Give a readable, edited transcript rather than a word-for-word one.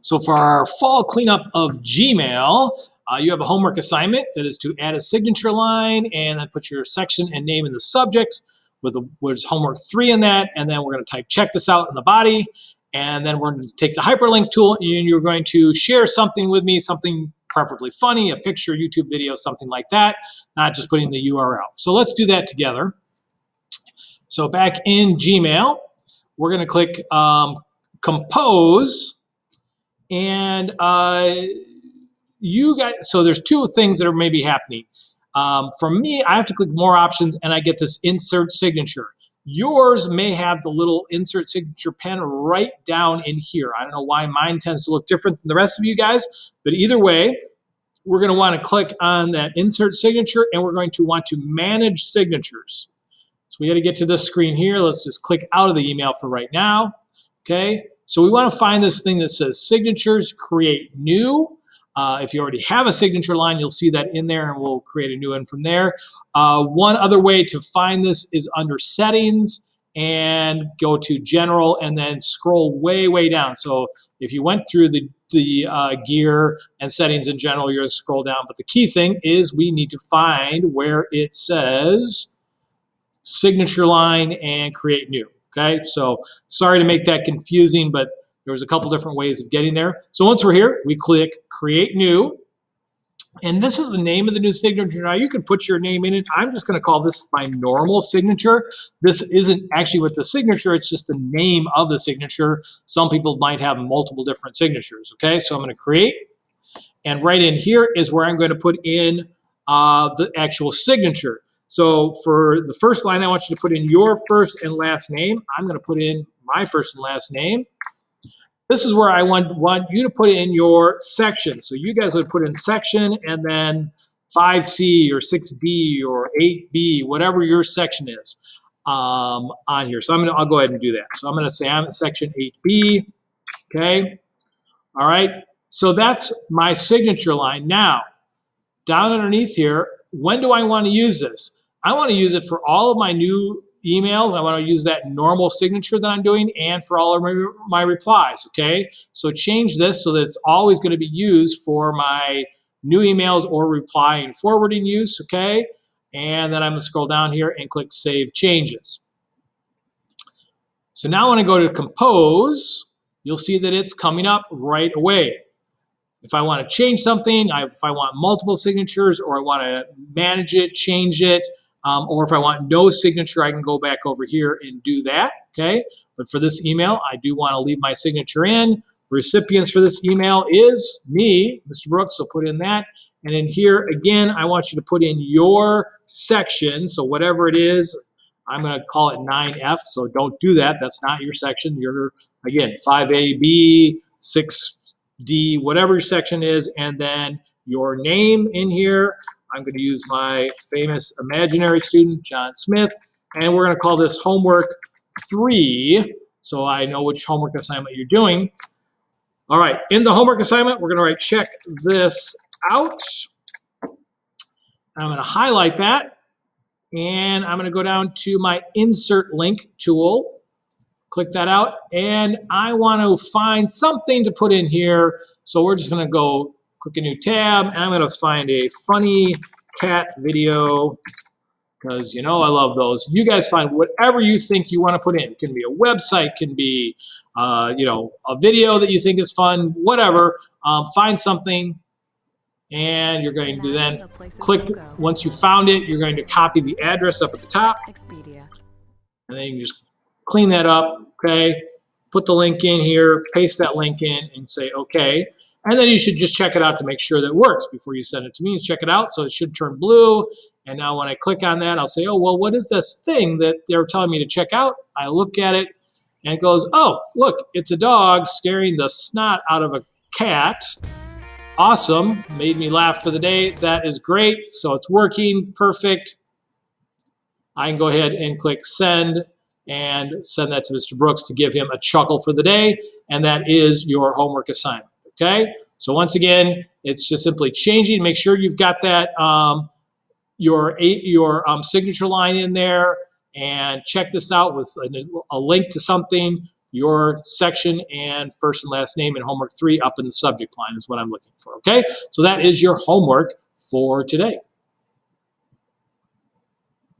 So for our fall cleanup of Gmail, you have a homework assignment that is to add a signature line and then put your section and name in the subject with homework 3 in that, and then we're going to type check this out in the body, and then we're going to take the hyperlink tool and you're going to share something with me, something preferably funny, a picture, YouTube video, something like that, not just putting the URL. So let's do that together. So back in Gmail, we're going to click compose. And you guys, so there's two things that are maybe happening. For me, I have to click more options and I get this insert signature. Yours may have the little insert signature pen right down in here. I don't know why mine tends to look different than the rest of you guys, but either way, we're going to want to click on that insert signature and we're going to want to manage signatures. So we got to get to this screen here. Let's just click out of the email for right now. Okay. So we want to find this thing that says signatures, create new. If you already have a signature line, you'll see that in there and we'll create a new one from there. One other way to find this is under settings and go to general and then scroll way, way down. So if you went through the gear and settings in general, you're going to scroll down. But the key thing is we need to find where it says signature line and create new. Okay, so sorry to make that confusing, but there was a couple different ways of getting there. So once we're here, we click Create New, and this is the name of the new signature. Now you can put your name in it. I'm just going to call this my normal signature. This isn't actually with the signature, it's just the name of the signature. Some people might have multiple different signatures. Okay, so I'm going to create, and right in here is where I'm going to put in the actual signature. So for the first line, I want you to put in your first and last name. I'm going to put in my first and last name. This is where I want you to put in your section. So you guys would put in section and then 5C or 6B or 8B, whatever your section is on here. So I'll go ahead and do that. So I'm going to say I'm at section 8B. Okay. All right. So that's my signature line. Now, down underneath here, when do I want to use this? I want to use it for all of my new emails. I want to use that normal signature that I'm doing and for all of my replies, okay? So change this so that it's always going to be used for my new emails or reply and forwarding use, okay? And then I'm going to scroll down here and click Save Changes. So now when I go to Compose, you'll see that it's coming up right away. If I want to change something, if I want multiple signatures, or I want to manage it, change it, or if I want no signature, I can go back over here and do that, okay? But for this email, I do want to leave my signature in. Recipients for this email is me, Mr. Brooks, so put in that. And in here, again, I want you to put in your section, so whatever it is, I'm going to call it 9F, so don't do that. That's not your section. You're, again, 5A, B, 6D, whatever your section is, and then your name in here. I'm going to use my famous imaginary student, John Smith, and we're going to call this homework 3, so I know which homework assignment you're doing. All right, in the homework assignment, we're going to write check this out. I'm going to highlight that, and I'm going to go down to my insert link tool, click that out, and I want to find something to put in here, so we're just going to go click a new tab, and I'm going to find a funny cat video because, you know, I love those. You guys find whatever you think you want to put in. It can be a website, can be, you know, a video that you think is fun, whatever. Find something, and you're going to then click. Once you found it, you're going to copy the address up at the top, and then you can just clean that up, okay? Put the link in here, paste that link in, and say okay. And then you should just check it out to make sure that it works before you send it to me. You check it out, so it should turn blue. And now when I click on that, I'll say, oh, well, what is this thing that they're telling me to check out? I look at it, and it goes, oh, look, it's a dog scaring the snot out of a cat. Awesome, made me laugh for the day. That is great, so it's working, perfect. I can go ahead and click send and send that to Mr. Brooks to give him a chuckle for the day, and that is your homework assignment. Okay, so once again, it's just simply changing. Make sure you've got that your signature line in there, and check this out with a link to something. your section and first and last name, and homework 3 up in the subject line is what I'm looking for, okay? So that is your homework for today.